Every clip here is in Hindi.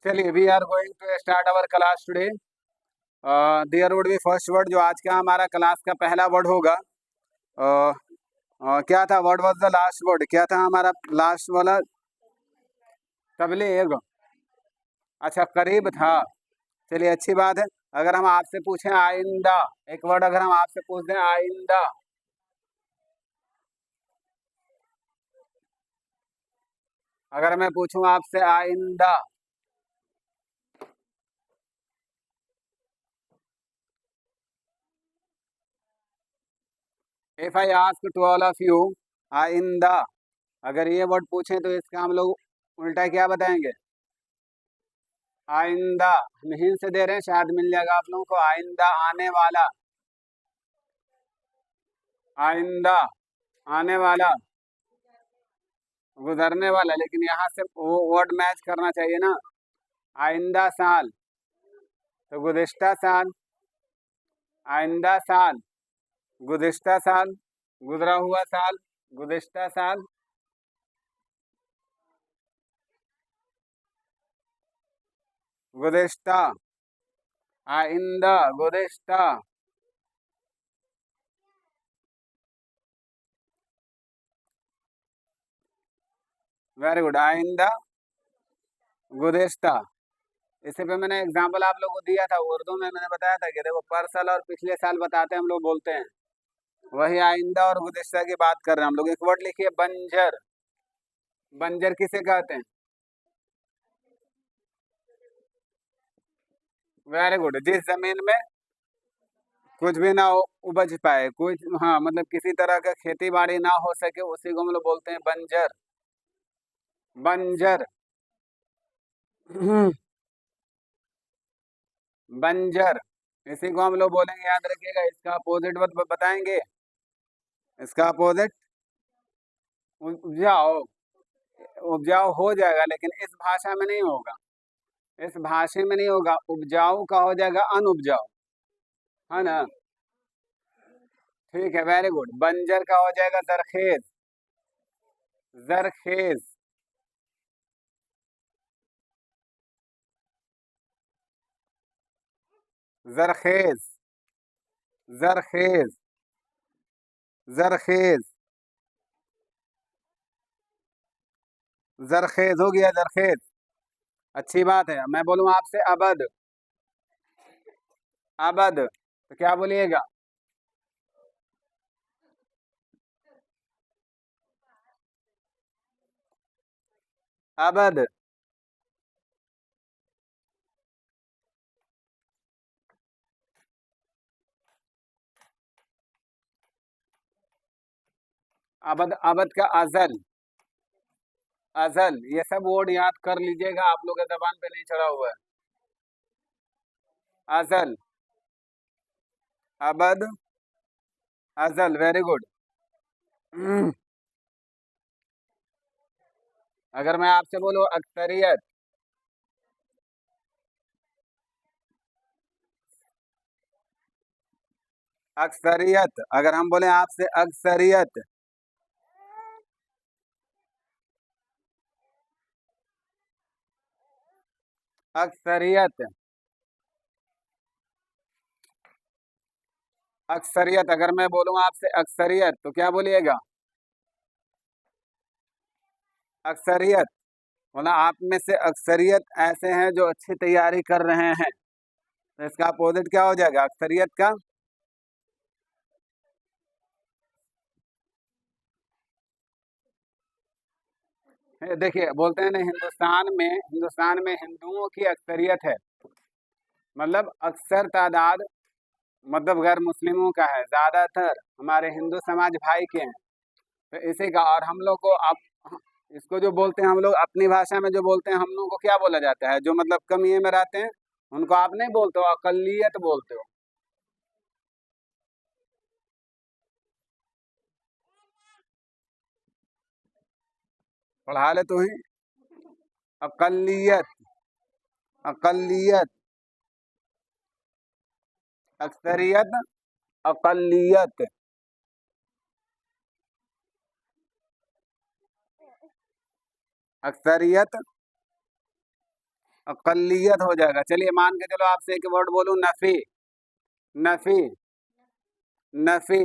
चलिए, we are going to start our class today. There would be first word, जो आज का हमारा क्लास का पहला वर्ड होगा। क्या था? What was the last word? क्या था हमारा लास्ट वाला? तबलीग। अच्छा, करीब था। चलिए, अच्छी बात है। अगर हम आपसे पूछें आइंदा, एक वर्ड अगर हम आपसे पूछ दें आइंदा, अगर मैं पूछूं आपसे आइंदा, if I ask to all of you आइंदा, अगर ये वर्ड पूछें तो इसका हम लोग उल्टा क्या बताएंगे? आइंदा। हम हिंट से दे रहे हैं, शायद मिल जाएगा आप लोगों को। आइंदा आने वाला, आइंदा आने वाला, गुजरने वाला। लेकिन यहाँ से वो वर्ड मैच करना चाहिए ना। आइंदा साल तो गुज़िश्ता साल, आइंदा साल, गुज़िश्ता साल, गुजरा हुआ साल, गुज़िश्ता साल। गुज़िश्ता, आइंदा, गुज़िश्ता। वेरी गुड, आइंदा, गुज़िश्ता। इससे पे मैंने एग्जाम्पल आप लोगों को दिया था उर्दू में। मैंने बताया था कि देखो, परसल और पिछले साल बताते हैं हम लोग, बोलते हैं। वही आइंदा और गुज़िश्ता की बात कर रहे हैं हम लोग। एक वर्ड लिखिए, बंजर। बंजर किसे कहते हैं? वेरी गुड, जिस जमीन में कुछ भी ना उपज पाए, कुछ, हाँ, मतलब किसी तरह का खेती बाड़ी ना हो सके, उसी को हम लोग बोलते हैं बंजर। बंजर। बंजर, इसी को हम लोग बोलेंगे, याद रखिएगा। इसका अपोजिट बताएंगे। इसका अपोजिट उपजाऊ। उपजाऊ हो जाएगा, लेकिन इस भाषा में नहीं होगा। इस भाषा में नहीं होगा। उपजाऊ का हो जाएगा अनउपजाऊ, है ना? ठीक है, वेरी गुड। बंजर का हो जाएगा जरखेज। जरखेज, जरखेज, जरखेज, जरखेज, जरखेज हो गया, जरखेज। अच्छी बात है। मैं बोलूं आपसे अबद, अबद, तो क्या बोलिएगा? अबद। अबद, अबद का अजल, अजल। ये सब वर्ड याद कर लीजिएगा, आप लोग के जबान पे नहीं चढ़ा हुआ है। अजल, अबद, अजल, वेरी गुड। अगर मैं आपसे बोलूं अक्सरियत, अक्सरियत, अगर हम बोले आपसे अक्सरियत, अक्सरियत, अक्सरियत, अगर मैं बोलूं आपसे अक्सरियत, तो क्या बोलिएगा? अक्सरियत। मतलब आप में से अक्सरियत ऐसे हैं जो अच्छी तैयारी कर रहे हैं, तो इसका अपोजिट क्या हो जाएगा अक्सरियत का? देखिए, बोलते हैं ना, हिंदुस्तान में हिंदुओं की अक्सरियत है। मतलब अक्सर तादाद, मतलब गैर मुस्लिमों का है, ज्यादातर हमारे हिंदू समाज भाई के हैं। तो इसी का, और हम लोग को आप इसको जो बोलते हैं, हम लोग अपनी भाषा में जो बोलते हैं, हम लोग को क्या बोला जाता है? जो मतलब कम ये में रहते हैं, उनको आप नहीं बोलते हो, अकलियत बोलते हो। पढ़ा ले तो ही। अकलियत, अकलियत, अक्सरियत, अकलियत, अक्सरियत, अकलियत हो जाएगा। चलिए मान के चलो आपसे एक वर्ड बोलूं, नफी। नफी। नफी।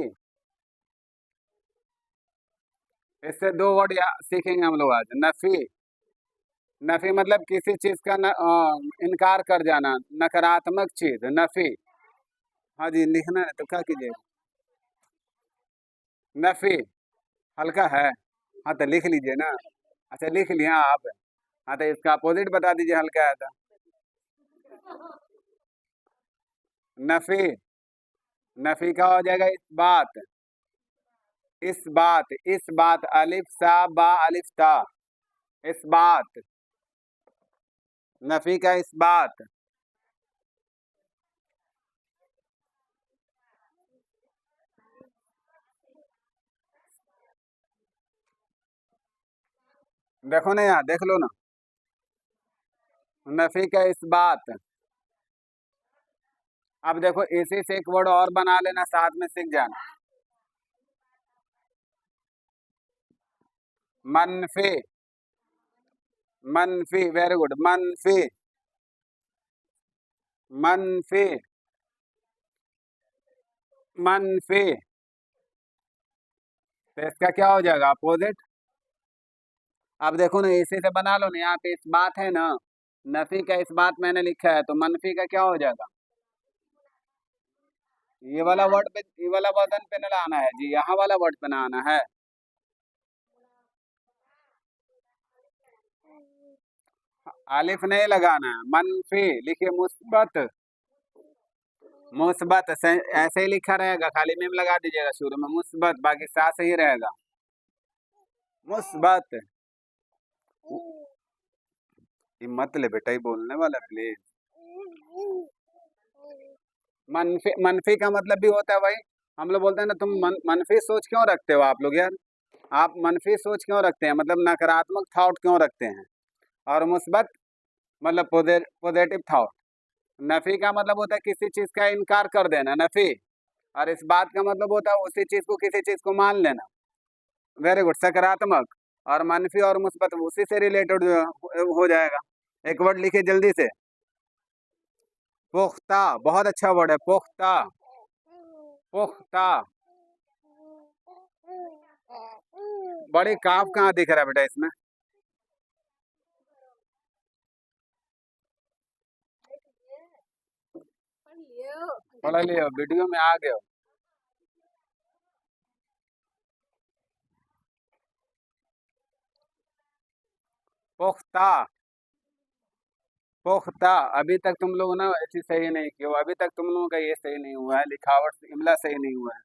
इससे दो वर्ड सीखेंगे हम लोग आज। नफी। नफी मतलब किसी चीज का इनकार कर जाना, नकारात्मक चीज, नफी। हाँ जी, लिखना है तो क्या कीजिए। नफी। हल्का है। हाँ तो लिख लीजिए ना। अच्छा लिख लिया आप। हाँ तो इसका अपोजिट बता दीजिए, हल्का है तो। नफी। नफी का हो जाएगा इस बात। इस बात, इस बात, अलिफ सा बा अलिफ ता। इस बात। नफी का इस बात। देखो ना यहाँ, देख लो ना। नफी का इस बात। अब देखो इसी से एक वर्ड और बना लेना, साथ में सीख जाना। मनफी। मनफी, वेरी गुड, मनफी। मनफी। मनफी। तो इसका क्या हो जाएगा अपोजिट। अब देखो ना इसी से बना लो ना, यहाँ पे इस बात है ना। नफी का इस बात मैंने लिखा है, तो मनफी का क्या हो जाएगा। ये वाला वर्ड पे, ये वाला वजन पे न लाना है जी, यहाँ वाला वर्ड पे ना आना है। आलिफ नहीं लगाना है, मनफी लिखिए, मुस्बत। मुस्बत ऐसे ही लिखा रहेगा, खाली मीम लगा दीजिएगा शुरू में, मुस्बत, बाकी सा सही रहेगा। मुस्बत। ये मत ले बेटा, ही बोलने वाला प्लीज। मनफी, मनफी का मतलब भी होता है भाई। हम लोग बोलते हैं ना, तुम मनफी सोच क्यों रखते हो आप लोग यार। आप मनफी सोच क्यों रखते हैं, मतलब नकारात्मक थॉट क्यों रखते हैं। और मुस्बत मतलब पॉजिटिव थॉट। नफी का मतलब होता है किसी चीज का इनकार कर देना, नफी। और इस बात का मतलब होता है उसी चीज को, किसी चीज को मान लेना। वेरी गुड, सकारात्मक। और मनफी और मुस्बत उसी से रिलेटेड हो जाएगा। एक वर्ड लिखिए जल्दी से। पुख्ता, बहुत अच्छा वर्ड है, पुख्ता। पुख्ता। बड़ी काफ कहाँ दिख रहा है बेटा इसमें। पढ़ लियो, वीडियो में आ गए हो। पुख्ता। पुख्ता। अभी तक तुम लोग ना ऐसी सही नहीं की हो, अभी तक तुम लोगों का ये सही नहीं हुआ है, लिखावट इमला सही नहीं हुआ है।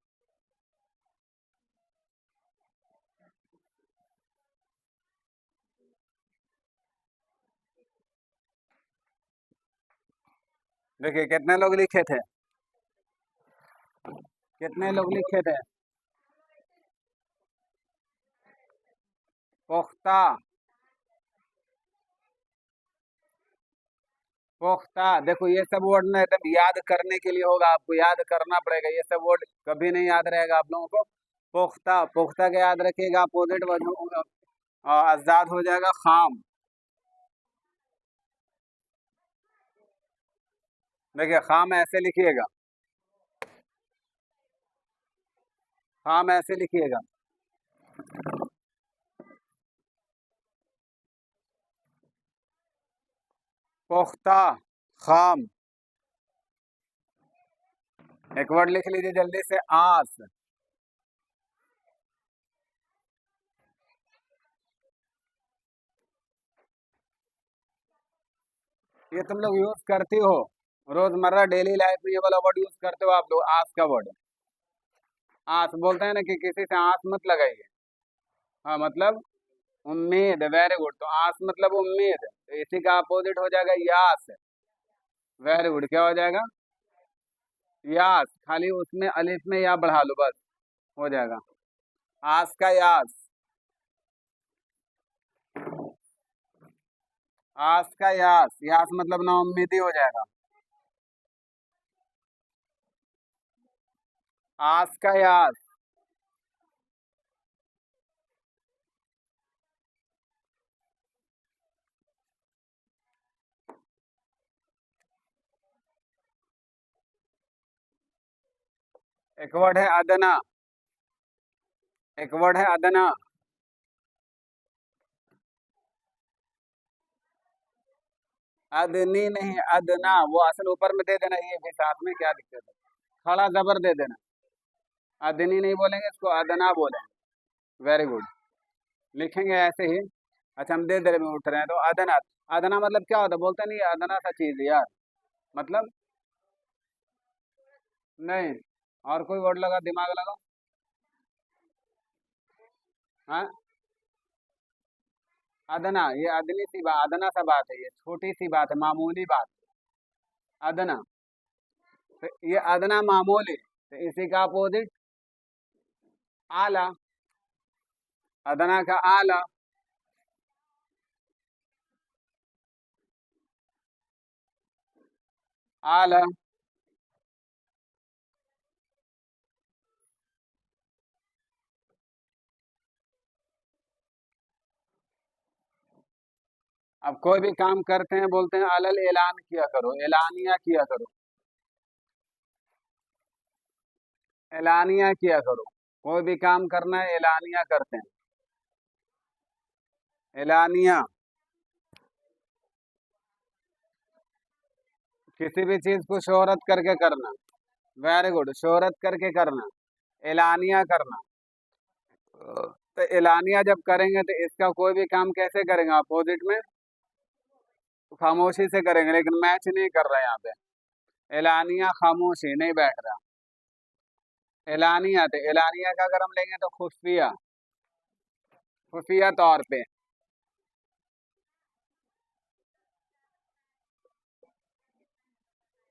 देखिए कितने लोग लिखे थे, कितने लोग लिखे थे। पुख्ता। पुख्ता, देखो ये सब वर्ड ना एकदम याद करने के लिए होगा, आपको याद करना पड़ेगा, ये सब वर्ड कभी नहीं याद रहेगा आप लोगों को। पुख्ता, पुख्ता के याद रखिएगा, अपोजिट वर्ड होगा, आजाद हो जाएगा, खाम। देखिए खाम ऐसे लिखिएगा, खाम ऐसे लिखिएगा। पुख्ता। खाम। एक वर्ड लिख लीजिए जल्दी से, आस। ये तुम लोग यूज करती हो रोजमर्रा डेली लाइफ में, ये वाला वर्ड यूज करते हो आप लोग, आस का वर्ड। आस बोलते हैं ना कि किसी से आस मत लगाइए। हाँ मतलब उम्मीद, वेरी गुड, तो आस मतलब उम्मीद, तो इसी का अपोजिट हो जाएगा यास। वेरी गुड, क्या हो जाएगा। यास, खाली उसमें अलिफ में या बढ़ा लो बस, हो जाएगा। आस का यास। आस का यास, यास मतलब ना उम्मीदी हो जाएगा। आस का यास। एक वर्ड है अदना, एक वर्ड है अदना। अदनी नहीं, अदना, वो असल ऊपर में दे देना, ये भी साथ में, क्या दिक्कत है, खड़ा जबर दे देना। अदनी नहीं बोलेंगे, इसको अदना बोलेंगे। वेरी गुड, लिखेंगे ऐसे ही। अच्छा, हम दे दे में उठ रहे हैं, तो अदना, अदना मतलब क्या होता है, बोलते नहीं अदना सा चीज यार, मतलब नहीं। और कोई वर्ड लगा, दिमाग लगाओ। हाँ, अदना, ये अदनी सी बात, अदना सा बात है, ये छोटी सी बात है, मामूली बात। अदना, तो ये अदना मामूली, तो इसी का अपोजिट आला, अदना का आला। आला, अब कोई भी काम करते हैं बोलते हैं अलल ऐलान किया करो, ऐलानिया किया करो, ऐलानिया किया करो। कोई भी काम करना है ऐलानिया करते हैं, ऐलानिया। किसी भी चीज को शोहरत करके करना। वेरी गुड, शोहरत करके करना, ऐलानिया करना। तो ऐलानिया जब करेंगे तो इसका कोई भी काम कैसे करेंगे, अपोजिट में खामोशी से करेंगे, लेकिन मैच नहीं कर रहा यहाँ पे। ऐलानिया खामोशी नहीं बैठ रहा, ऐलानिया, तो ऐलानिया का अगर हम लेंगे तो खुफिया, खुफिया तौर पे।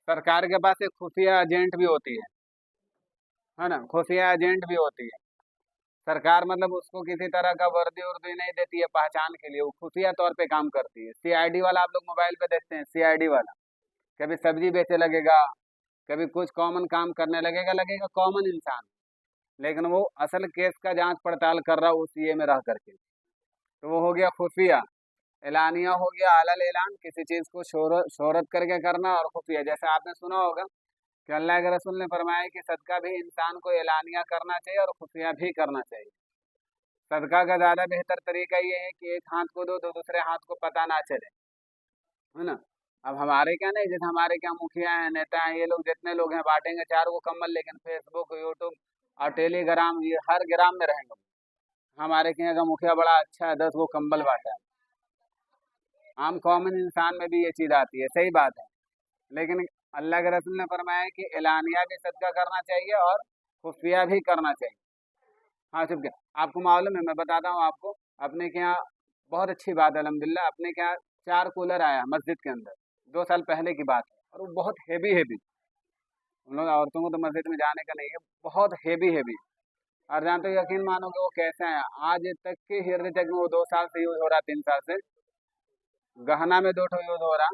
सरकार के पास एक खुफिया एजेंट भी होती है ना, खुफिया एजेंट भी होती है। सरकार मतलब उसको किसी तरह का वर्दी उर्दी नहीं देती है पहचान के लिए, वो खुफिया तौर पे काम करती है। सीआईडी वाला आप लोग मोबाइल पे देखते हैं, सीआईडी वाला कभी सब्जी बेचे लगेगा, कभी कुछ कॉमन काम करने लगेगा, लगेगा कॉमन इंसान, लेकिन वो असल केस का जांच पड़ताल कर रहा उस ये में रह करके। तो वो हो गया खुफिया। एलानिया हो गया आलल ऐलान, किसी चीज को शोहरत करके करना, और खुफिया जैसे आपने सुना होगा कि अल्लाह के रसूल ने फरमाया कि सदका भी इंसान को एलानिया करना चाहिए और खुफिया भी करना चाहिए। सदका का ज्यादा बेहतर तरीका ये है कि एक हाथ को दो तो दूसरे हाथ को पता ना चले, है ना। अब हमारे क्या नहीं, जैसे हमारे क्या मुखिया हैं, नेता हैं, ये लोग जितने लोग हैं बांटेंगे चार को कम्बल, लेकिन फेसबुक, यूट्यूब और टेलीग्राम, ये हर ग्राम में रहेंगे। हमारे के यहाँ का मुखिया बड़ा अच्छा है, 10 को कम्बल बांटा है। आम कॉमन इंसान में भी ये चीज आती है, सही बात है। लेकिन अल्लाह के रसूल ने फरमाया है कि एलानिया भी सदका करना चाहिए और खुफिया भी करना चाहिए। हाँ, चुप क्या, आपको मालूम है, मैं बताता हूँ आपको। अपने के यहाँ बहुत अच्छी बात है अल्हम्दुलिल्लाह, अपने के यहाँ 4 कूलर आया मस्जिद के अंदर, 2 साल पहले की बात है, और वो बहुत हेवी हेवी। उन लोग औरतों को तो मस्जिद में जाने का नहीं है, बहुत हेवी हेवी। और जानते हो, यकीन मानोगे वो कैसे हैं, आज तक के हृदय तक में वो 2 साल से यूज हो रहा, 3 साल से गहना में 2 ठो यूज हो रहा,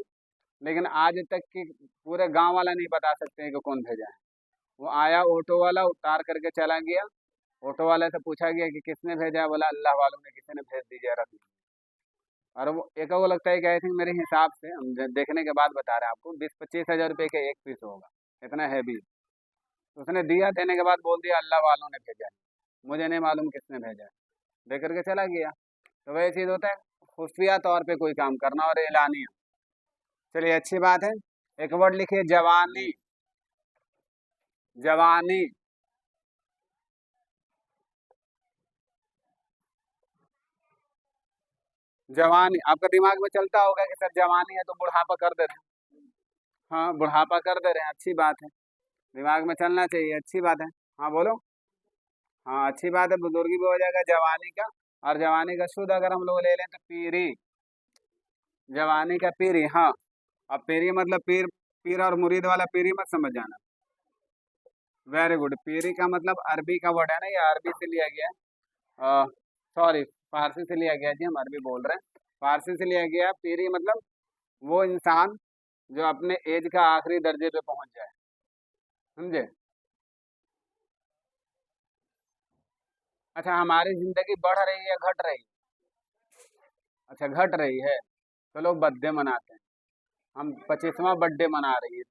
लेकिन आज तक की पूरे गांव वाला नहीं बता सकते हैं कि कौन भेजा है। वो आया ऑटो वाला, उतार करके चला गया। ऑटो वाले से पूछा गया कि किसने भेजा है, बोला अल्लाह वालों ने, किसी ने भेज दीजिए, रख लीजिए। और वो एक वो लगता है कि आई थिंक मेरे हिसाब से, हम देखने के बाद बता रहे हैं आपको, 20-25 हजार रुपये के एक पीस होगा, इतना हैवी। तो उसने दिया, देने के बाद बोल दिया अल्लाह वालों ने भेजा है, मुझे नहीं मालूम किसने भेजा है, दे करके चला गया। तो वही चीज़ होता है, खुफिया तौर पे कोई काम करना और एलानिया। चलिए, अच्छी बात है। एक वर्ड लिखिए, जवानी, जवानी। जवानी, आपका दिमाग में चलता होगा कि सर जवानी है तो बुढ़ापा कर दे रहे हैं। हाँ, बुढ़ापा कर दे रहे हैं, अच्छी बात है, दिमाग में चलना चाहिए, अच्छी बात है। हाँ बोलो। हाँ, अच्छी बात है, बुजुर्गी भी हो जाएगा जवानी का। और जवानी का शुद्ध अगर हम लोग ले लें तो पीरी, जवानी का पीरी, हाँ। अब पीरी मतलब पीर, पीर और मुरीद वाला पीरी मत समझ जाना। वेरी गुड, पीरी का मतलब अरबी का वर्ड है ना, ये अरबी से लिया गया है, सॉरी, फारसी से लिया गया जी, हम अरबी बोल रहे हैं। फारसी से लिया गया पीरी, मतलब वो इंसान जो अपने एज का आखिरी दर्जे पे पहुंच जाए, समझे। अच्छा, हमारी जिंदगी बढ़ रही है घट रही है? अच्छा, घट रही है, तो लोग बर्थडे मनाते हैं। हम 25वां बर्थडे मना रही है,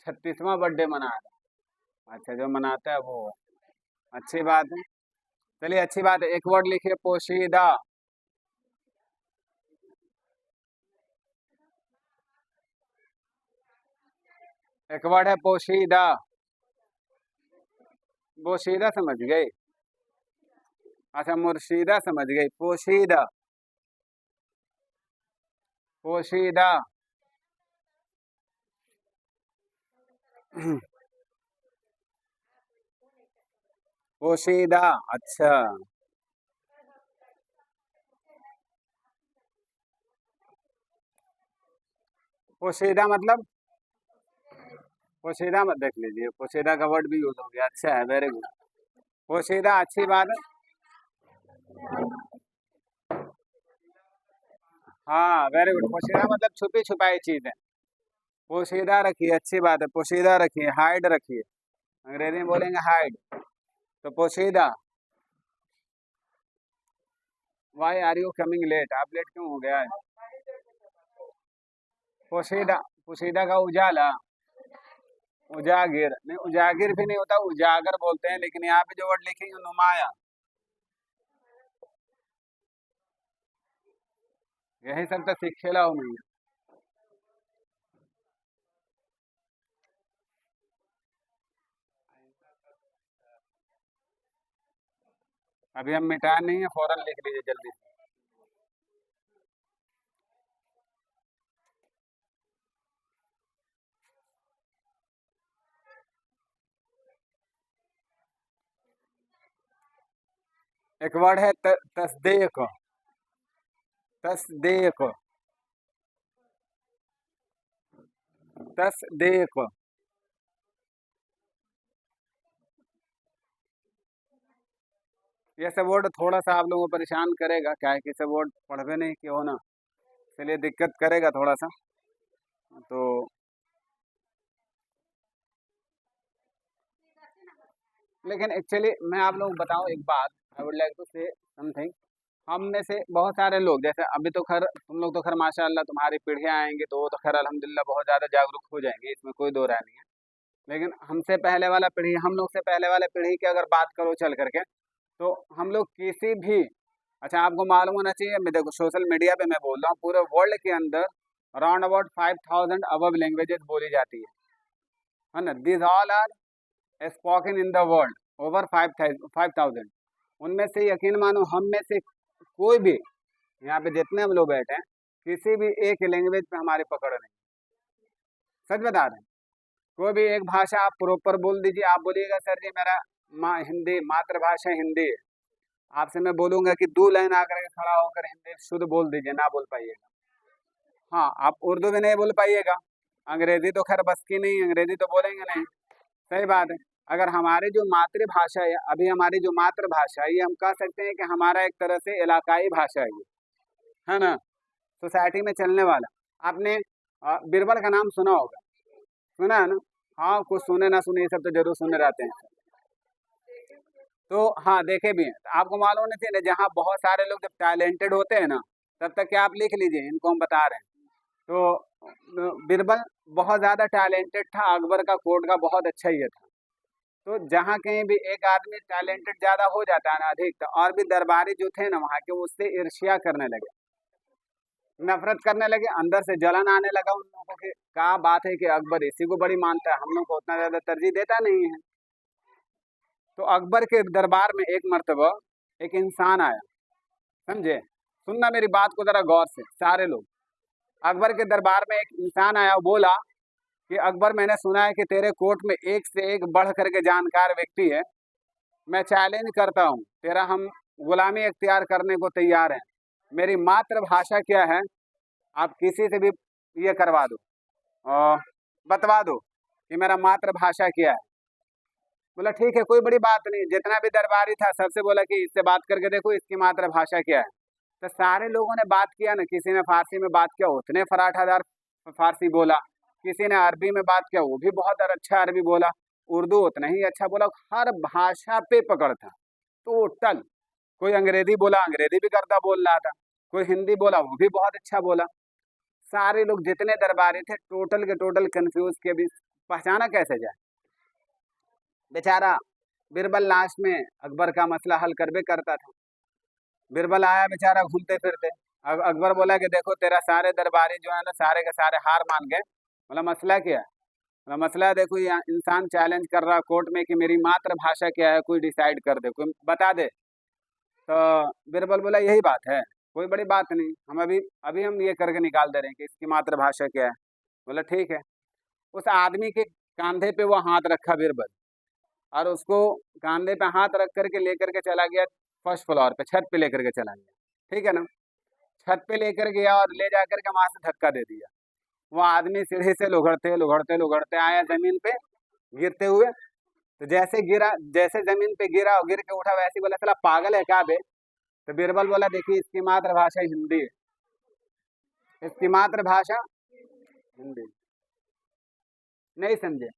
36वां बर्थडे मना रहे हैं, अच्छा, जो मनाता है वो। अच्छी बात है। चलिए, अच्छी बात है। एक वर्ड लिखिए, पोशीदा। एक वर्ड है पोशीदा। पोशीदा समझ गई? अच्छा, मुर्शीदा समझ गई। पोशीदा। पोशीदा। पोशीदा। अच्छा। पोशीदा मतलब? पोशीदा मत, देख लीजिए, पोशीदा का वर्ड भी यूज हो गया। अच्छा है, वेरी गुड। पोशीदा अच्छी बात है। हाँ, वेरी गुड। पोशीदा मतलब छुपी छुपाई चीज है। पोशीदा रखिए, अच्छी बात है। पोशीदा रखिए, हाइड रखिए। अंग्रेजी में बोलेंगे हाइड। तो पोशीदा। Why are you coming late? आप लेट क्यों हो गया है? पोशीदा। पोशीदा का उजाला। उजागिर नहीं, उजागिर भी नहीं होता, उजागर बोलते हैं। लेकिन यहाँ पे जो वर्ड लिखेंगे, नुमाया। यही सब तो सीखेला हूँ मैं। अभी हम मिटाए नहीं है, फौरन लिख लीजिए जल्दी से। एक वर्ड है तस्दीक। तस्दीक। तस्दीक। ये सब वर्ड थोड़ा सा आप लोगों को परेशान करेगा, क्या है कि सब वर्ड पढ़वे नहीं कि हो ना, इसलिए दिक्कत करेगा थोड़ा सा। तो लेकिन एक्चुअली मैं आप लोगों को बताऊं एक बात। I would like to say something. हम में से बहुत सारे लोग, जैसे अभी तो खैर तुम लोग तो खैर माशाल्लाह तुम्हारी पीढ़ियां आएंगी तो वो तो खैर अल्हम्दुलिल्लाह बहुत ज़्यादा जागरूक हो जाएंगे, इसमें कोई दो राय नहीं है। लेकिन हमसे पहले वाला पीढ़ी, हम लोग से पहले वाले पीढ़ी की अगर बात करो चल करके, तो हम लोग किसी भी, अच्छा आपको मालूम होना चाहिए, मैं देखो सोशल मीडिया पे मैं बोल रहा हूँ, पूरे वर्ल्ड के अंदर अराउंड अबाउट 5000 अबव लैंग्वेजेस बोली जाती है ना? This all are spoken in the world, over 5000। उनमें से यकीन मानो हम में से कोई भी, यहाँ पे जितने हम लोग बैठे हैं, किसी भी एक लैंग्वेज पे हमारी पकड़ नहीं। सच बता रहे हैं। कोई भी एक भाषा आप प्रॉपर बोल दीजिए। आप बोलिएगा सर जी मेरा माँ हिंदी मातृभाषा हिंदी है, आपसे मैं बोलूंगा कि 2 लाइन आकर के खड़ा होकर हिंदी शुद्ध बोल दीजिए, ना बोल पाइएगा। हाँ, आप उर्दू भी नहीं बोल पाइएगा। अंग्रेजी तो खैर बस की नहीं, अंग्रेजी तो बोलेंगे नहीं। सही बात है। अगर हमारी जो मातृभाषा है, अभी हमारी जो मातृभाषा है, ये हम कह सकते हैं कि हमारा एक तरह से इलाकाई भाषा है ये, है ना? सोसाइटी में चलने वाला। आपने बीरबल का नाम सुना होगा, सुना है ना? हाँ, कुछ सुने ना सुने, ये सब तो जरूर सुने रहते हैं। तो हाँ, देखे भी हैं। तो आपको मालूम होना चाहिए ना, जहाँ बहुत सारे लोग जब टैलेंटेड होते हैं ना, तब तक क्या आप लिख लीजिए, इनको हम बता रहे हैं। तो बीरबल बहुत ज़्यादा टैलेंटेड था, अकबर का कोर्ट का बहुत अच्छा ही था। तो जहाँ कहीं भी एक आदमी टैलेंटेड ज़्यादा हो जाता है ना, अधिक, तो और भी दरबारी जो थे ना वहाँ के, उससे ईर्ष्या करने लगे, नफरत करने लगे, अंदर से जलन आने लगा उन लोगों को कि क्या बात है कि अकबर इसी को बड़ी मानता है, हम लोग को उतना ज़्यादा तरजीह देता नहीं है। तो अकबर के दरबार में एक मर्तबा एक इंसान आया, समझे? सुनना मेरी बात को जरा गौर से सारे लोग। अकबर के दरबार में एक इंसान आया, बोला कि अकबर, मैंने सुना है कि तेरे कोर्ट में एक से एक बढ़ करके जानकार व्यक्ति है। मैं चैलेंज करता हूँ, तेरा हम गुलामी इख्तियार करने को तैयार हैं। मेरी मातृभाषा क्या है, आप किसी से भी ये करवा दो, और बतवा दो कि मेरा मातृभाषा क्या है। बोला ठीक है, कोई बड़ी बात नहीं। जितना भी दरबारी था सबसे बोला कि इससे बात करके देखो इसकी मातृभाषा क्या है। तो सारे लोगों ने बात किया ना, किसी ने फारसी में बात किया, उतने फराठादार फारसी बोला। किसी ने अरबी में बात किया, वो भी बहुत अच्छा अरबी बोला। उर्दू उतना ही अच्छा बोला। हर भाषा पे पकड़ था टोटल। कोई अंग्रेजी बोला, अंग्रेजी भी करता बोल रहा था। कोई हिंदी बोला, वो भी बहुत अच्छा बोला। सारे लोग जितने दरबारी थे टोटल के टोटल कंफ्यूज के भी, पहचाना कैसे जाए? बेचारा बीरबल लास्ट में अकबर का मसला हल कर भी करता था। बीरबल आया बेचारा घूमते फिरते। अब अकबर बोला कि देखो तेरा सारे दरबारी जो है ना सारे के सारे हार मान गए। बोला मसला क्या है? बोला मसला है देखो ये इंसान चैलेंज कर रहा कोर्ट में कि मेरी मातृभाषा क्या है, कोई डिसाइड कर दे, कोई बता दे। तो बीरबल बोला यही बात है, कोई बड़ी बात नहीं, हम अभी अभी हम ये करके निकाल दे रहे हैं कि इसकी मातृभाषा क्या है। बोला ठीक है। उस आदमी के कंधे पे वो हाथ रखा बीरबल, और उसको कंधे पे हाथ रख करके लेकर के चला गया फर्स्ट फ्लोर पे, छत पे लेकर के चला गया। ठीक है ना? छत पे लेकर गया और ले जाकर के वहां से धक्का दे दिया। वो आदमी सीढ़ी से लुघड़ते लुघड़ते लुघड़ते आया जमीन पे गिरते हुए। तो जैसे गिरा, जैसे जमीन पे गिरा और गिर के उठा, वैसे ही बोला साला पागल है क्या बे? तो बीरबल बोला देखिए इसकी मातृभाषा हिंदी है, इसकी मातृभाषा हिंदी। नहीं समझे?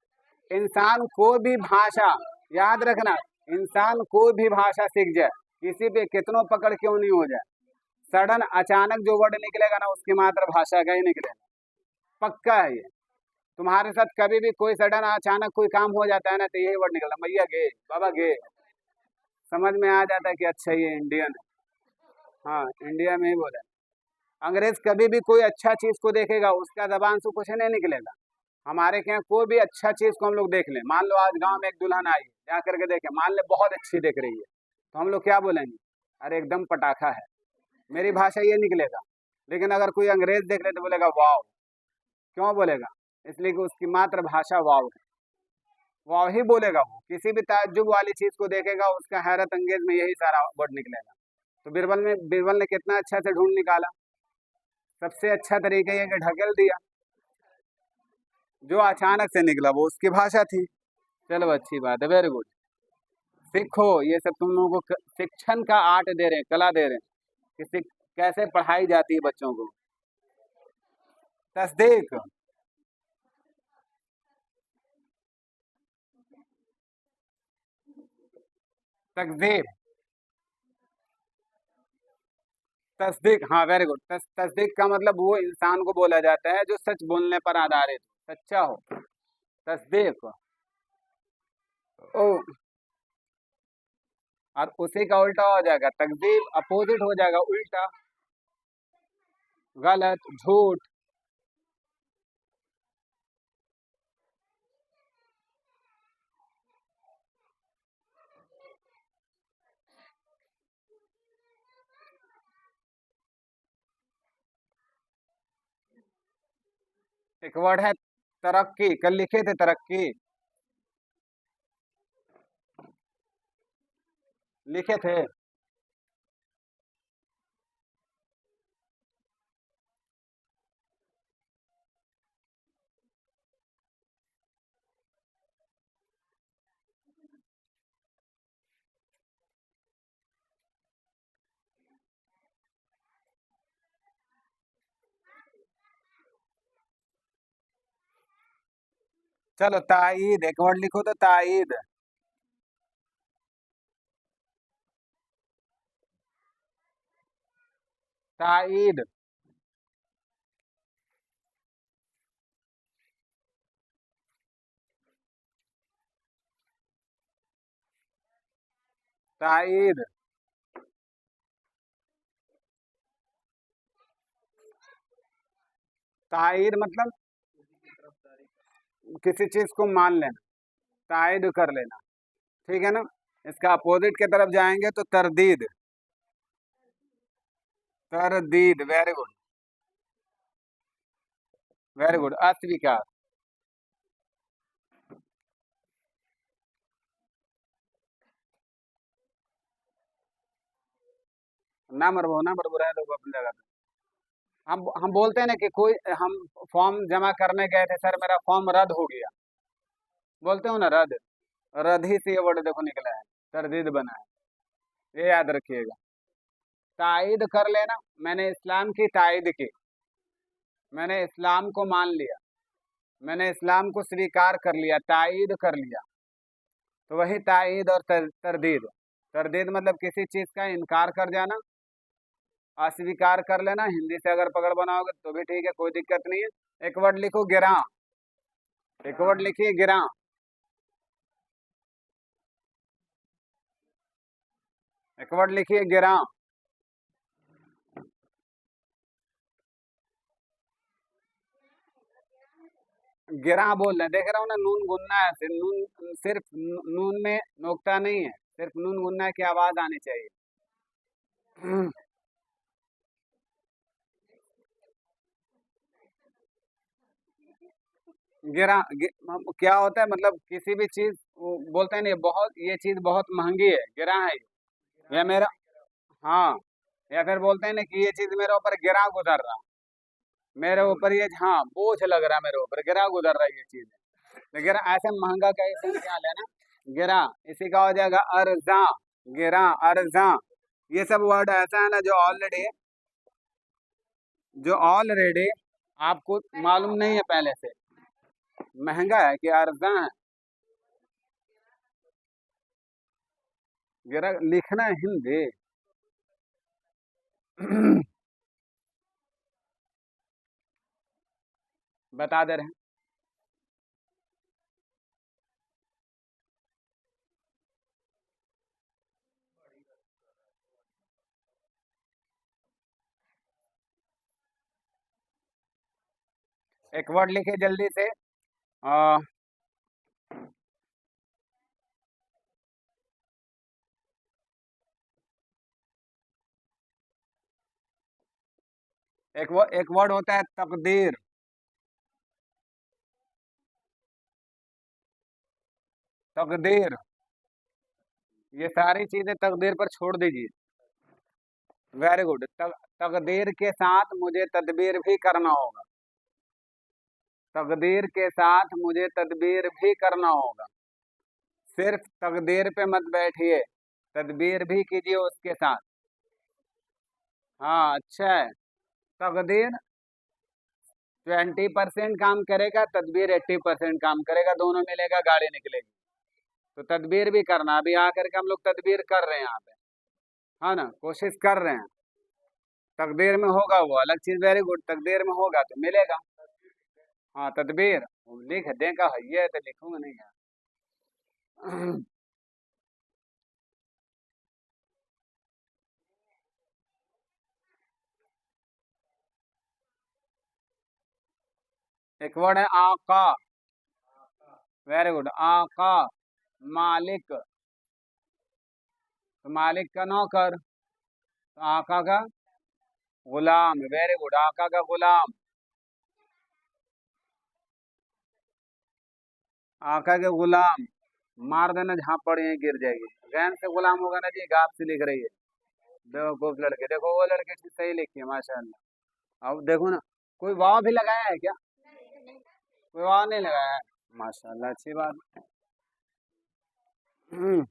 इंसान को भी भाषा, याद रखना, इंसान को भी भाषा सीख जाए, किसी पे कितनों पकड़ क्यों नहीं हो जाए, सडन अचानक जो वर्ड निकलेगा ना उसकी मातृभाषा का ही निकलेगा, पक्का है ये। तुम्हारे साथ कभी भी कोई सडन अचानक कोई काम हो जाता है ना तो यही वर्ड निकलता, मैया गे, बाबा गे, समझ में आ जाता है कि अच्छा ये इंडियन है। हाँ, इंडिया में ही बोला। अंग्रेज कभी भी कोई अच्छा चीज को देखेगा उसका जबान से कुछ नहीं निकलेगा। हमारे के यहाँ कोई भी अच्छा चीज को हम लोग देख लें, मान लो आज गांव में एक दुल्हन आई, जा करके देखे, मान ले बहुत अच्छी दिख रही है, तो हम लोग क्या बोलेंगे? अरे एकदम पटाखा है, मेरी भाषा ये निकलेगा। लेकिन अगर कोई अंग्रेज देख ले तो बोलेगा वाव। क्यों बोलेगा? इसलिए कि उसकी मातृभाषा वाव है, वाव ही बोलेगा। वो किसी भी ताज्जुब वाली चीज को देखेगा उसका हैरत अंगेज में यही सारा वर्ड निकलेगा। तो बीरबल ने कितना अच्छा से ढूंढ निकाला। सबसे अच्छा तरीका ये कि ढकेल दिया, जो अचानक से निकला वो उसकी भाषा थी। चलो अच्छी बात है, वेरी गुड। सीखो, ये सब तुम लोगों को शिक्षण का आर्ट दे रहे हैं, कला दे रहे हैं कि कैसे पढ़ाई जाती है बच्चों को। तस्दीक, तकदीर, तस्दीक, हाँ वेरी गुड। तस्दीक का मतलब वो इंसान को बोला जाता है जो सच बोलने पर आधारित, सच्चा हो। तस्दीक। ओ, और उसी का उल्टा हो जाएगा तकदीब, अपोजिट हो जाएगा उल्टा, गलत, झूठ। एक वर्ड है तरक्की, कल लिखे थे तरक्की, लिखे थे। चलो ताईद, एक वर्ड लिखो तो ताईद। ताईद, ताईद, ताईद मतलब किसी चीज को मान लेना, ताईद कर लेना। ठीक है ना? इसका अपोजिट की तरफ जाएंगे तो तरदीद, तरदीद, वेरी गुड, वेरी गुड। अस्वीकार, ना मरबो, ना मरबो, रहे लोग अपनी जगह पे। हम बोलते हैं ना कि कोई, हम फॉर्म जमा करने गए थे, सर मेरा फॉर्म रद्द हो गया, बोलते हो ना रद्द, रद्द ही से ये वर्ड देखो निकला है, तरदीद बना है, ये याद रखिएगा। तायद कर लेना, मैंने इस्लाम की तायद की, मैंने इस्लाम को मान लिया, मैंने इस्लाम को स्वीकार कर लिया, तायद कर लिया। तो वही तायद और तरदीद। तरदीद मतलब किसी चीज का इनकार कर जाना, अस्वीकार कर लेना। हिंदी से अगर पकड़ बनाओगे तो भी ठीक है, कोई दिक्कत नहीं है। एक वर्ड लिखो गिरा, एक वर्ड लिखिए गिरा, एक वर्ड लिखिए गिरा। गिरा बोल रहे, देख रहा हूँ ना, नून गुनना है, सिर्फ नून, सिर्फ नून में नोकता नहीं है, सिर्फ नून गुनना की आवाज आनी चाहिए। क्या होता है, मतलब किसी भी चीज बोलते हैं नहीं, बहुत ये चीज बहुत महंगी है, गिरा है ये। या मेरा, हाँ, या फिर बोलते हैं ना कि ये चीज मेरे ऊपर गिरा गुजर रहा, मेरे ऊपर ये, हाँ, बोझ लग रहा है मेरे ऊपर, गिरा गुजर रहा है ये चीज। तो गिरा ऐसे महंगा का ऐसे क्या लेना, गिरा, इसी का हो जाएगा अर्जा, गिरा, अर्जा। ये सब वर्ड ऐसा है ना जो ऑलरेडी आपको मालूम नहीं है पहले से, महंगा है कि अर्जा है। गिरा लिखना है हिंदी। बता दे रहे हैं। एक वर्ड लिखे जल्दी से। आ, एक वर्ड होता है तकदीर। तकदीर, ये सारी चीजें तकदीर पर छोड़ दीजिए। Very good. तकदीर के साथ मुझे तदबीर भी करना होगा, तकदीर के साथ मुझे तदबीर भी करना होगा। सिर्फ तकदीर पे मत बैठिए, तदबीर भी कीजिए उसके साथ। हाँ, अच्छा है। तकदीर 20% काम करेगा, तदबीर 80% काम करेगा, दोनों मिलेगा गाड़ी निकलेगी। तो तदबीर भी करना, अभी आकर के हम लोग तदबीर कर रहे हैं यहाँ पे, हाँ ना, कोशिश कर रहे हैं। तकदीर में होगा वो अलग चीज, वेरी गुड, तकदीर में होगा तो मिलेगा। हाँ, तदबीर लिख देगा है, ये तो लिखूंगा नहीं यार। एक वर्ड है आका। वेरी गुड, आका, मालिक, तो मालिक का नौकर, तो आका का गुलाम। वेरी गुड, आका का गुलाम, आका के गुलाम। मार देना, जहाँ पड़ी है गिर जाएगी। गैन से गुलाम होगा ना जी, गाप से लिख रही है। बेवकूफ लड़के, देखो वो लड़के सही लिखी है माशाल्लाह। अब देखो ना, कोई वाव भी लगाया है क्या? कोई वाव नहीं लगाया है, माशाल्लाह, अच्छी बात। हम्म,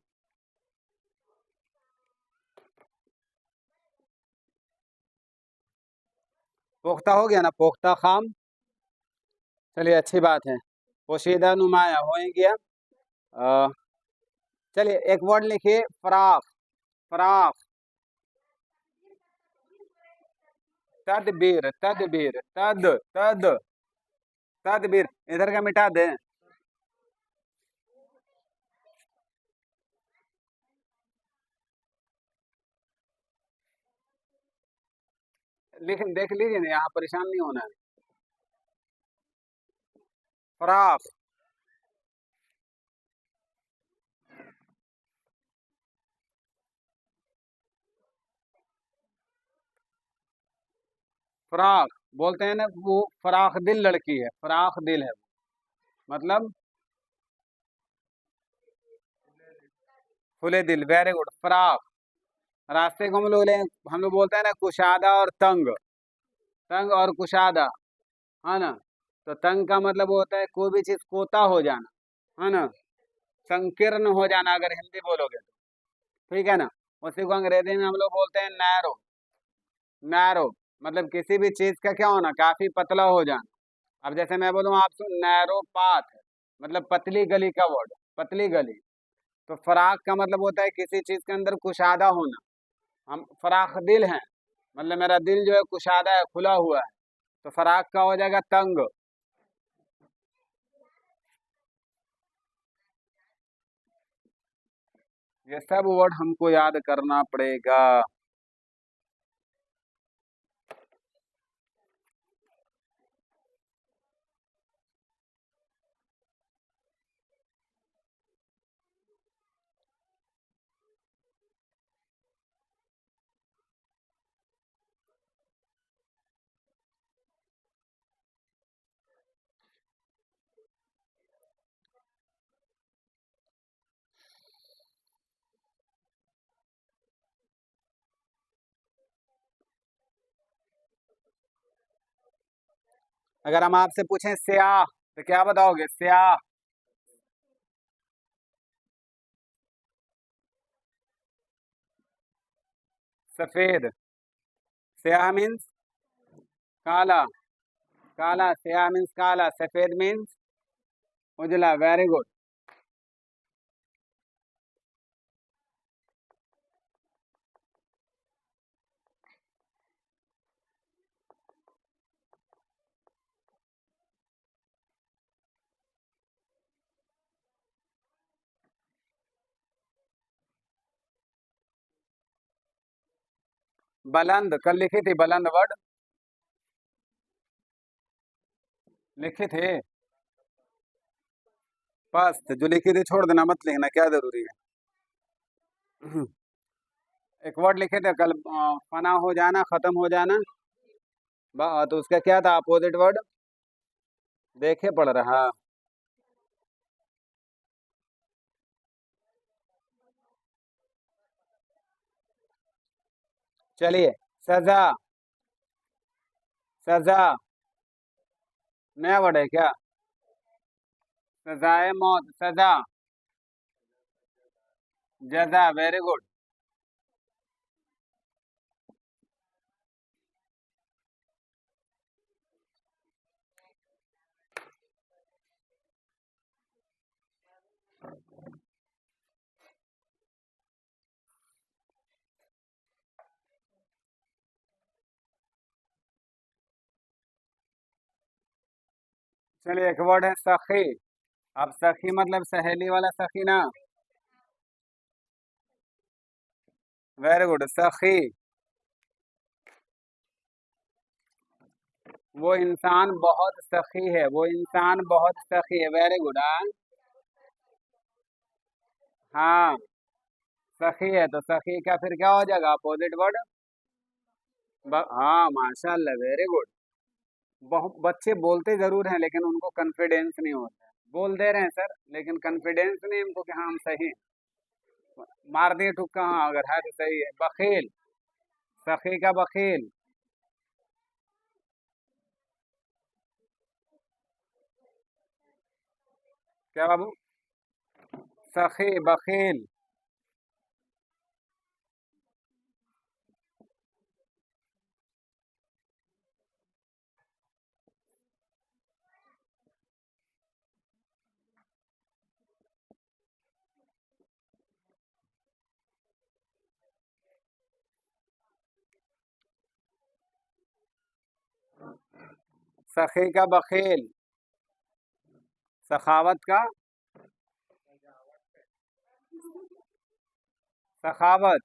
पुख्ता हो गया ना, पुख्ता खाम। चलिए, अच्छी बात है। पोशीदा नुमाया हो ही गया। अ, चलिए, एक वर्ड लिखिए फराख। फराख, तदबीर, तदबीर, तद तदबीर, इधर का मिटा दे। लिख देख लीजिए ना, यहाँ परेशान नहीं होना है। फराख, फराख बोलते हैं ना, वो फराख दिल लड़की है, फराख दिल है मतलब खुले दिल। वेरी गुड, फराख। रास्ते को हम लोग बोलते हैं ना कुशादा और तंग, तंग और कुशादा, है ना। तो तंग का मतलब होता है कोई भी चीज कोता हो जाना, है ना, संकीर्ण हो जाना, अगर हिंदी बोलोगे तो, ठीक है ना। उसी को अंग्रेजी में हम लोग बोलते हैं नैरो। नैरो मतलब किसी भी चीज का क्या होना, काफी पतला हो जाना। अब जैसे मैं बोलूँ आपसे नैरो पाथ, मतलब पतली गली का वर्ड, पतली गली। तो फराक का मतलब होता है किसी चीज के अंदर कुशादा होना। हम फराख दिल हैं, मतलब मेरा दिल जो है कुशादा है, खुला हुआ है। तो फराक का हो जाएगा तंग। ये सब वर्ड हमको याद करना पड़ेगा। अगर हम आपसे पूछें स्याह तो क्या बताओगे? स्याह। सफेद। स्याह मीन्स काला। काला, स्याह मीन्स काला, सफेद मीन्स उजला। Very good. बुलंद कल लिखी थी, बुलंद वर्ड लिखे थे। पस्त जो लिखी थी छोड़ देना, मत लिखना, क्या जरूरी है। एक वर्ड लिखे थे कल, फना हो जाना, खत्म हो जाना। तो उसका क्या था अपोजिट वर्ड? देखे पढ़ रहा। चलिए, सजा। सजा नया वर्ड है क्या? सजाए मौत, सजा। जजा, वेरी गुड। चलिए, एक वर्ड है सखी। अब सखी मतलब सहेली वाला सखी ना। वेरी गुड, सखी। वो इंसान बहुत सखी है, वो इंसान बहुत सखी है। Very good. हाँ। हाँ, सखी है तो सखी का फिर क्या हो जाएगा अपोजिट वर्ड? हाँ, माशाल्लाह, वेरी गुड। बहुत बच्चे बोलते जरूर हैं लेकिन उनको कॉन्फिडेंस नहीं होता है। बोल दे रहे हैं सर लेकिन कॉन्फिडेंस नहीं उनको कि हाँ हम सही हैं। मार दिए तुक्का, हाँ अगर है तो सही है। बखील। सखी का बखील। क्या बाबू? सखी, बखील। सखी का बखील। सखावत का। सखावत।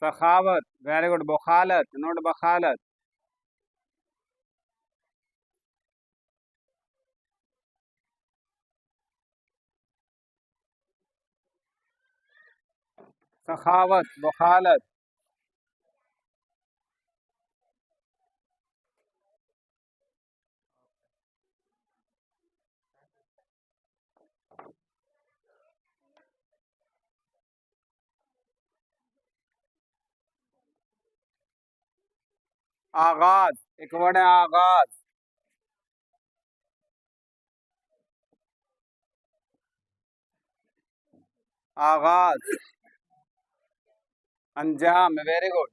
सखावत, वेरी गुड। बखालत, नोट बखालत। सखावत, बखालत। आगाज, एक वर्ड है आगाज। आगाज। अंजाम, वेरी गुड।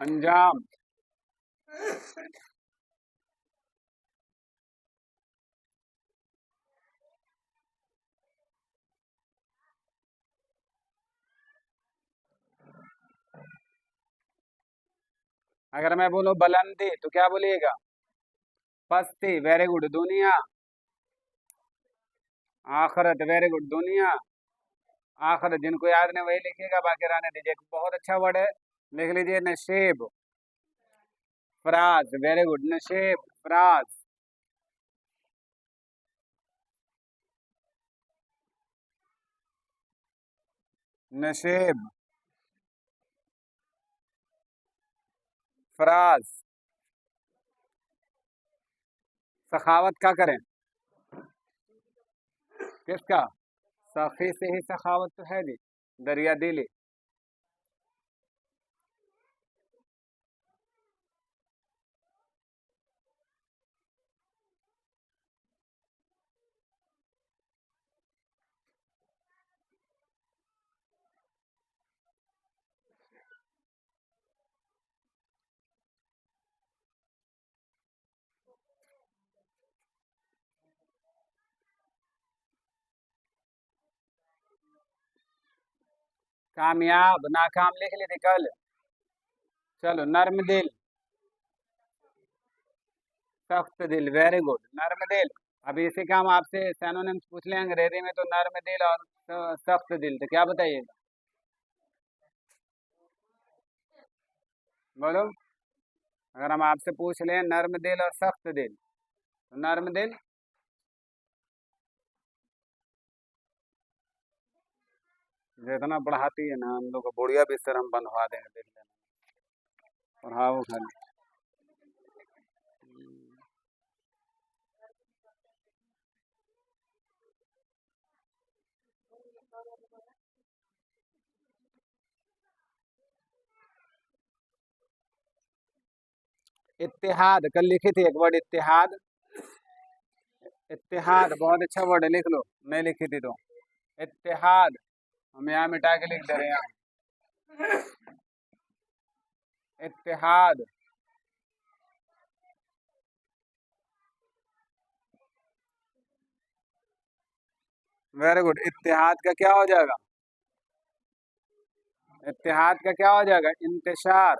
अंजाम। अगर मैं बोलूँ बुलंदी तो क्या बोलिएगा? पस्ती, वेरी गुड। दुनिया, आखरत, वेरी गुड। दुनिया, आखरत। जिनको याद नहीं वही लिखिएगा, बाकी रहने दीजिए। एक बहुत अच्छा वर्ड है, लिख लीजिए, नशेब। फराज, वेरी गुड। नशेब, फराज। नशेब, फराज। सखावत क्या करें? किसका? सखी से ही सखावत तो है जी। दरिया दिली। कामयाब, नाकाम लिख ली थी कल। चलो, नर्म दिल, सख्त दिल, वेरी गुड। नर्म दिल। अभी इसी का हम आपसे सैनोनिम्स पूछ लें अंग्रेजी में, तो नर्म दिल और सख्त दिल, तो क्या बताइएगा? बोलो। अगर हम आपसे पूछ लें नर्म दिल और सख्त दिल, तो नर्म दिल। जितना पढ़ाती है ना, हम लोग को बुढ़िया बिस्तर हम बनवा देंगे, देख लेना। पढ़ाओ खाली। इत्तेहाद, कल लिखी थी एक वर्ड, इत्तेहाद। इत्तेहाद बहुत अच्छा वर्ड है, लिख लो। नहीं लिखी थी तो। इत्तेहाद। हम यहाँ मिटा के लिख दे रहे हैं यहाँ। इत्तेहाद, वेरी गुड। इत्तेहाद का क्या हो जाएगा? इत्तेहाद का क्या हो जाएगा? इंतशार।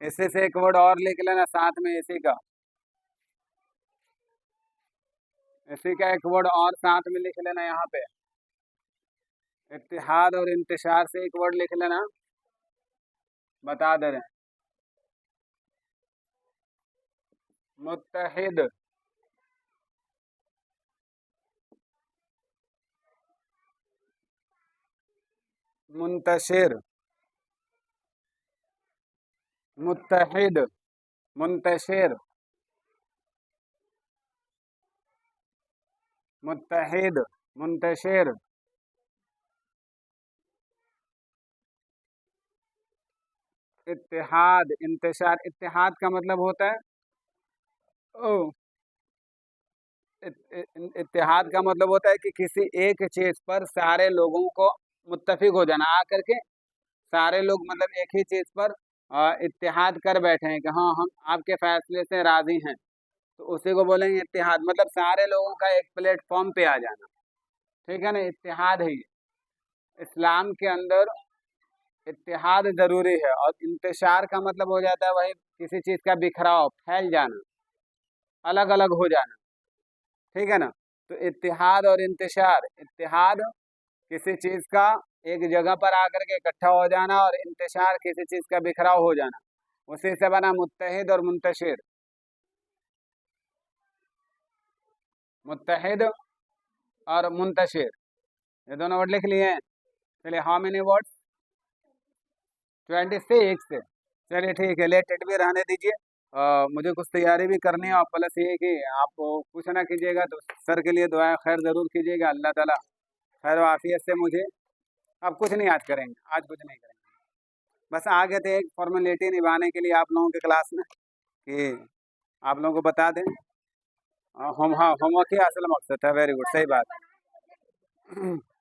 इसी से एक वर्ड और लिख लेना साथ में, इसी का। इसी का एक वर्ड और साथ में लिख लेना यहाँ पे। इत्तेहाद और इंतशार से एक वर्ड लिख लेना, बता दे रहे हैं। मुत्तहिद, मुंतशिर। मुत्तहिद, मुंतशिर। मुत्तहिद, मुंतशिर। इत्तेहाद, इंतशार। इत्तेहाद का मतलब होता है, ओ, इत्तेहाद का मतलब होता है कि किसी एक चीज पर सारे लोगों को मुत्तफिक हो जाना, आकर के सारे लोग मतलब एक ही चीज पर इत्तेहाद कर बैठे हैं कि हाँ, हम आपके फैसले से राजी हैं, तो उसी को बोलेंगे इत्तेहाद। मतलब सारे लोगों का एक प्लेटफॉर्म पे आ जाना। ठीक है ना, इत्तेहाद है ये। इस्लाम के अंदर इत्तेहाद जरूरी है। और इंतशार का मतलब हो जाता है वही, किसी चीज का बिखराव, फैल जाना, अलग अलग हो जाना। ठीक है ना। तो इत्तेहाद और इंतशार, इत्तेहाद किसी चीज का एक जगह पर आकर के इकट्ठा हो जाना, और इंतशार किसी चीज का बिखराव हो जाना। उसी से बना मुत्तहिद और मुंतशिर। मुत्तहिद और मुंतशिर, ये दोनों वर्ड लिख लिए हैं। चलिए, हाउ मेनी वर्ड्स? 26। चलिए ठीक है, लेट इट भी रहने दीजिए। मुझे कुछ तैयारी भी करनी है, और प्लस ये कि आप कुछ ना कीजिएगा तो सर के लिए दुआ खैर ज़रूर कीजिएगा। अल्लाह ताला खैर आफियत से मुझे, अब कुछ नहीं आज करेंगे, आज कुछ नहीं करेंगे। बस आ गए थे एक फॉर्मेलिटी निभाने के लिए आप लोगों के क्लास में, कि आप लोगों को बता दें। हाँ, होमवर्क ही असल मकसद था। वेरी गुड, सही बात है।